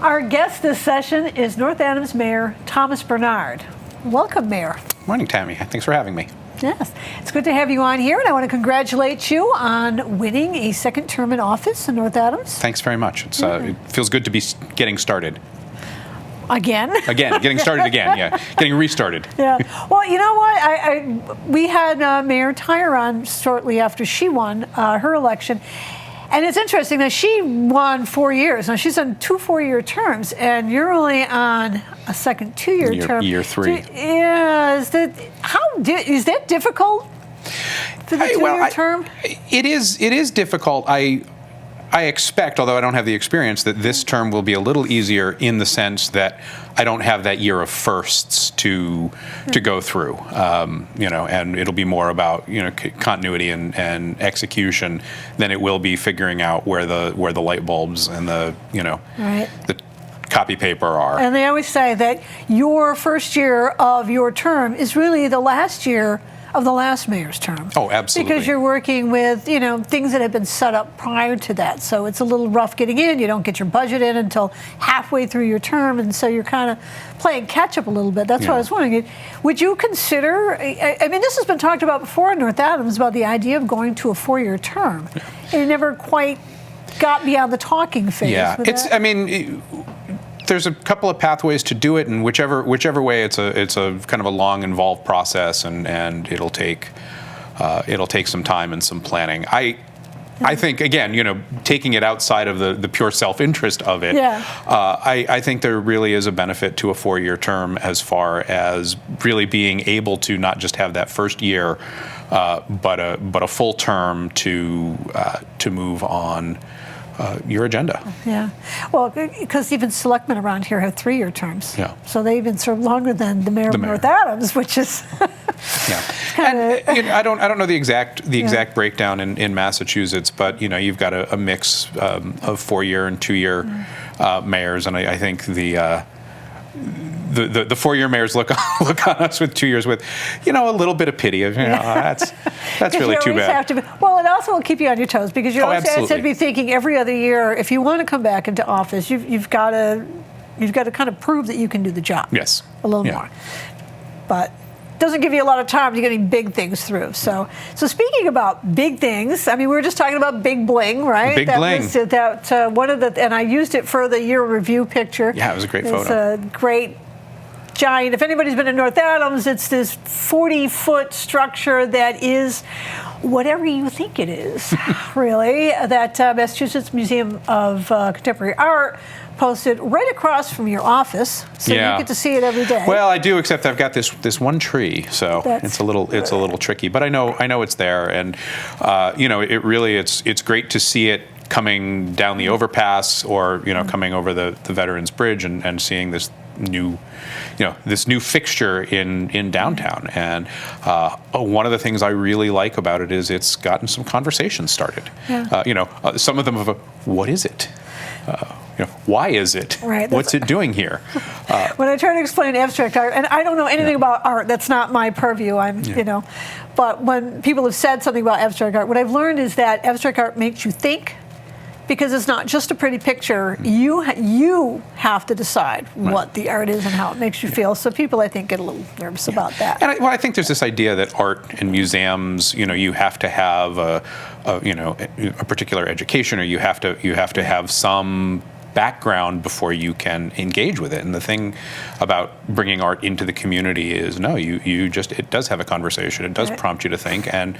Our guest this session is North Adams Mayor Thomas Bernard. Welcome, Mayor. Morning, Tammy. Thanks for having me. Yes, it's good to have you on here, and I want to congratulate you on winning a second term in office in North Adams. Thanks very much. It feels good to be getting started. Again? Again, getting started again, yeah. Getting restarted. Yeah. Well, you know what? We had Mayor Tyre on shortly after she won her election. And it's interesting that she won 4 years. Now, she's on 2 4-year terms, and you're only on a second 2-year term. Year 3. Yeah. Is that difficult for the 2-year term? It is difficult. I expect, although I don't have the experience, that this term will be a little easier in the sense that I don't have that year of firsts to go through, and it'll be more about continuity and execution than it will be figuring out where the light bulbs and the copy paper are. And they always say that your first year of your term is really the last year of the last mayor's term. Oh, absolutely. Because you're working with, things that have been set up prior to that. So it's a little rough getting in. You don't get your budget in until halfway through your term, and so you're kind of playing catch up a little bit. That's what I was wondering. Would you consider, I mean, this has been talked about before in North Adams about the idea of going to a 4-year term. Yeah. And it never quite got beyond the talking phase. Yeah, there's a couple of pathways to do it, and whichever way, it's a kind of a long, involved process, and it'll take some time and some planning. I think, again, taking it outside of the pure self-interest of it, I think there really is a benefit to a 4-year term as far as really being able to not just have that first year, but a full term to move on your agenda. Yeah. Well, because even selectmen around here have 3-year terms. Yeah. So they even serve longer than the mayor of North Adams, which is yeah. And I don't know the exact breakdown in Massachusetts, but you've got a mix of 4-year and 2-year mayors, and I think the 4-year mayors look on us with 2 years with, a little bit of pity of, that's really too bad. Well, it also will keep you on your toes because you always have to be thinking every other year, if you want to come back into office, you've got to kind of prove that you can do the job. Yes. A little more. But it doesn't give you a lot of time to getting big things through. So speaking about big things, I mean, we were just talking about big bling, right? Big bling. One of the, and I used it for the year review picture. Yeah, it was a great photo. It's a great giant. If anybody's been in North Adams, it's this 40-foot structure that is whatever you think it is, really, that Massachusetts Museum of Contemporary Art posted right across from your office, so you get to see it every day. Well, I do, except I've got this one tree, so it's a little tricky. But I know it's there, and it really it's great to see it coming down the overpass, or coming over the Veterans Bridge, and seeing this new fixture in downtown. And one of the things I really like about it is it's gotten some conversations started. Yeah. Some of them of what is it? Why is it? Right, what's it doing here? When I try to explain abstract art, and I don't know anything about art, that's not my purview. But when people have said something about abstract art, what I've learned is that abstract art makes you think, because it's not just a pretty picture. You have to decide what the art is and how it makes you feel. So people, I think, get a little nervous about that. And I think there's this idea that art and museums, you have to have a particular education, or you have to have some background before you can engage with it. And the thing about bringing art into the community is it does have a conversation. It does prompt you to think, and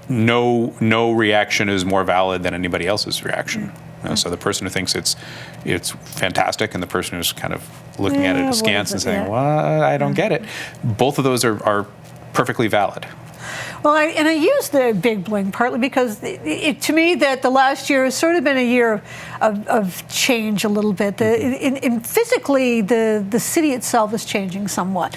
no reaction is more valid than anybody else's reaction. So the person who thinks it's fantastic, and the person who's kind of looking at it askance and saying, "Well, I don't get it." Both of those are perfectly valid. Well, I use the big bling partly because to me that the last year has sort of been a year of change a little bit. Physically, the city itself is changing somewhat.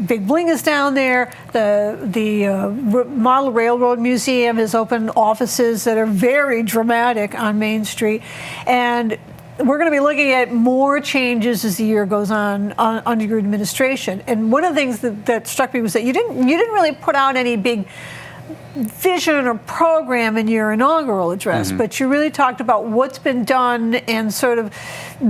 Big bling is down there. The Model Railroad Museum has opened offices that are very dramatic on Main Street, and we're going to be looking at more changes as the year goes on under your administration. And one of the things that struck me was that you didn't really put out any big vision or program in your inaugural address, but you really talked about what's been done and sort of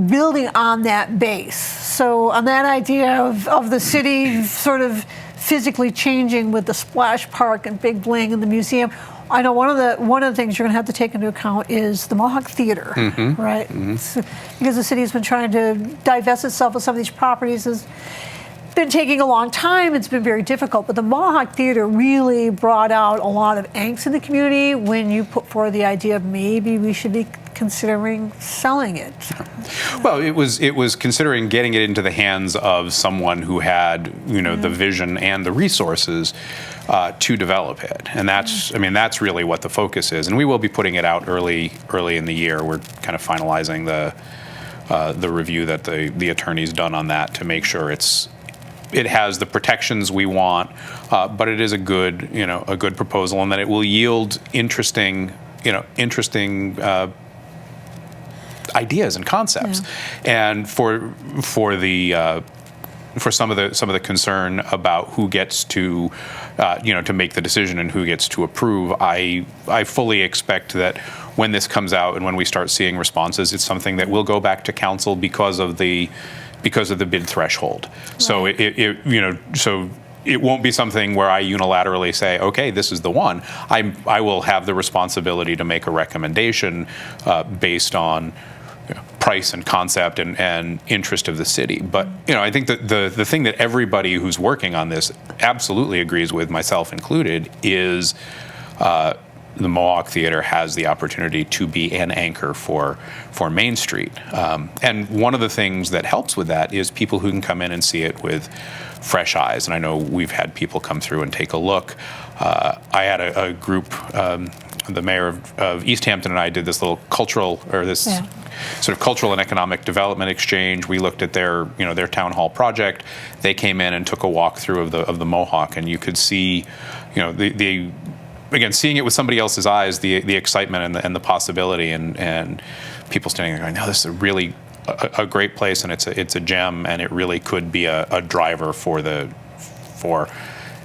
building on that base. So on that idea of the city sort of physically changing with the splash park and Big Bling and the museum, I know one of the things you're going to have to take into account is the Mohawk Theatre, right? So, because the city has been trying to divest itself of some of these properties. Has been taking a long time. It's been very difficult, but the Mohawk Theatre really brought out a lot of angst in the community when you put forward the idea of maybe we should be considering selling it. Well, it was considering getting it into the hands of someone who had, the vision and the resources to develop it, and that's really what the focus is. And we will be putting it out early in the year. We're kind of finalizing the review that the attorney's done on that to make sure it has the protections we want, but it is a good proposal, and that it will yield interesting ideas and concepts. And for some of the concern about who gets to to make the decision and who gets to approve, I fully expect that when this comes out and when we start seeing responses, it's something that will go back to council because of the bid threshold. Right. So it won't be something where I unilaterally say, okay, this is the one. I will have the responsibility to make a recommendation based on price and concept and interest of the city. But I think that the thing that everybody who's working on this absolutely agrees with, myself included, is the Mohawk Theatre has the opportunity to be an anchor for Main Street. And one of the things that helps with that is people who can come in and see it with fresh eyes. And I know we've had people come through and take a look. I had a group, the mayor of East Hampton and I did this little sort of cultural and economic development exchange. We looked at their town hall project. They came in and took a walk through of the Mohawk, and you could see, again, seeing it with somebody else's eyes, the excitement and the possibility, and people standing there going, no, this is really a great place, and it's a gem, and it really could be a driver for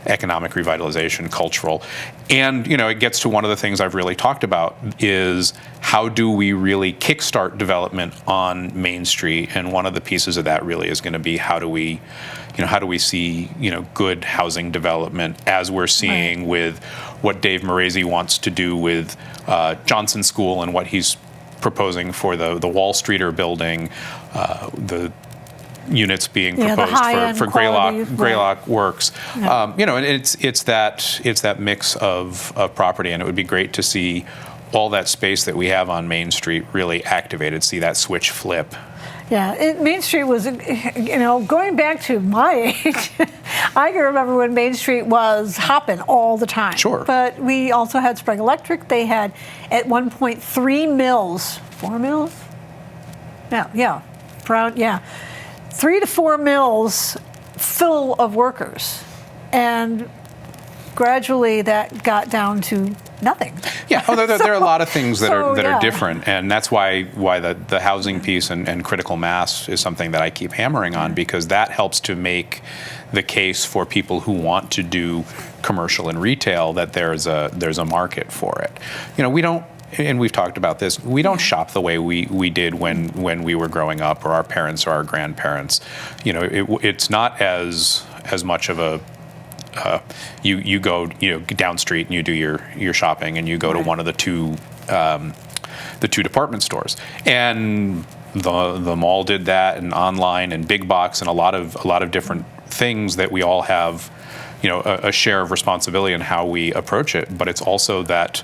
economic revitalization, cultural. And it gets to one of the things I've really talked about is how do we really kickstart development on Main Street, and one of the pieces of that really is going to be how do we see good housing development, as we're seeing with what Dave Morese wants to do with Johnson School and what he's proposing for the Wall Streeter building, the units being proposed for Greylock Works. And it's that mix of property, and it would be great to see all that space that we have on Main Street really activated, see that switch flip. Yeah, Main Street was, going back to my age, I can remember when Main Street was hopping all the time. Sure. But we also had Sprague Electric. They had, at one point, 4 mills? Yeah, 3 to 4 mills full of workers. And gradually that got down to nothing. Yeah, there are a lot of things that are different, and that's why the housing piece and critical mass is something that I keep hammering on, because that helps to make the case for people who want to do commercial and retail that there's a market for it. We don't, and we've talked about this, we don't shop the way we did when we were growing up, or our parents or our grandparents. It's not as much of a you go down street and you do your shopping, and you go to one of the two department stores, and the mall did that, and online and big box, and a lot of different things that we all have a share of responsibility in how we approach it. But it's also that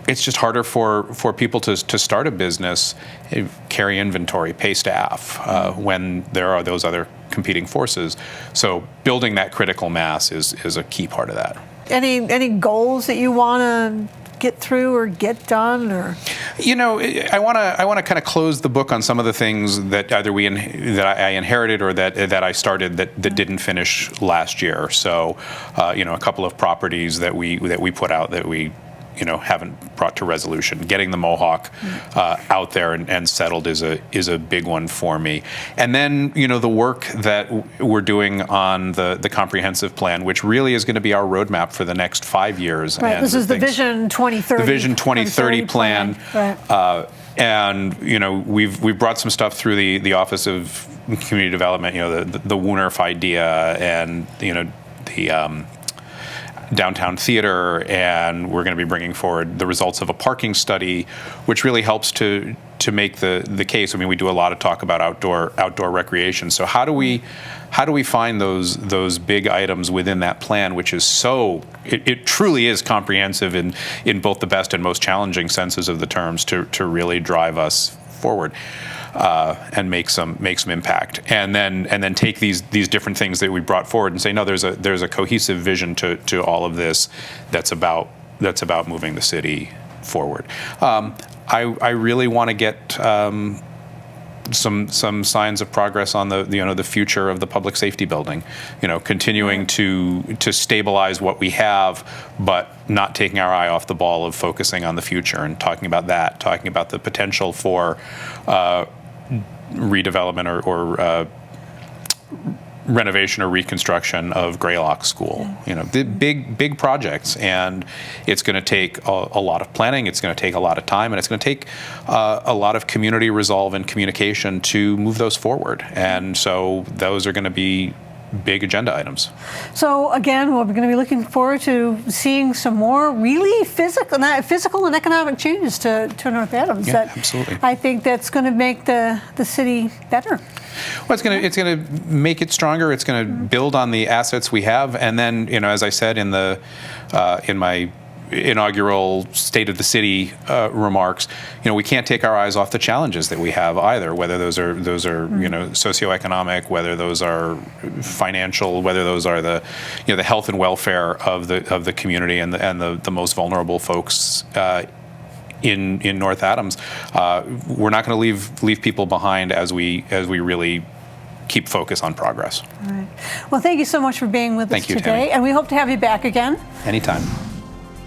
it's just harder for people to start a business, carry inventory, pay staff when there are those other competing forces. So building that critical mass is a key part of that. Any goals that you want to get through or get done, or? I want to kind of close the book on some of the things that either that I inherited or that I started that didn't finish last year. So, a couple of properties that we put out that we haven't brought to resolution. Getting the Mohawk out there and settled is a big one for me. And then the work that we're doing on the comprehensive plan, which really is going to be our roadmap for the next 5 years. Right. And this is the Vision 2030. The Vision 2030 plan. Right. And we've brought some stuff through the Office of Community Development. The Woonerf idea, and the downtown theater, and we're going to be bringing forward the results of a parking study, which really helps to make the case. I mean, we do a lot of talk about outdoor recreation. So how do we find those big items within that plan, which is it truly is comprehensive in both the best and most challenging senses of the terms to really drive us forward and make some impact, and then take these different things that we brought forward and say, no, there's a cohesive vision to all of this that's about moving the city forward. I really want to get some signs of progress on the future of the public safety building. Continuing to stabilize what we have, but not taking our eye off the ball of focusing on the future and talking about the potential for redevelopment or renovation or reconstruction of Greylock School. The big projects, and it's going to take a lot of planning. It's going to take a lot of time, and it's going to take a lot of community resolve and communication to move those forward. And so those are going to be big agenda items. So again, we're going to be looking forward to seeing some more really physical and economic changes to North Adams. Yeah, absolutely. I think that's going to make the city better. Well, it's going to make it stronger. It's going to build on the assets we have, and then as I said in my inaugural State of the City remarks, we can't take our eyes off the challenges that we have either. Whether those are socioeconomic, whether those are financial, whether those are the health and welfare of the community and the most vulnerable folks in North Adams. We're not going to leave people behind as we really keep focus on progress. All right. Well, thank you so much for being with us today, Tammy. and we hope to have you back again. Anytime.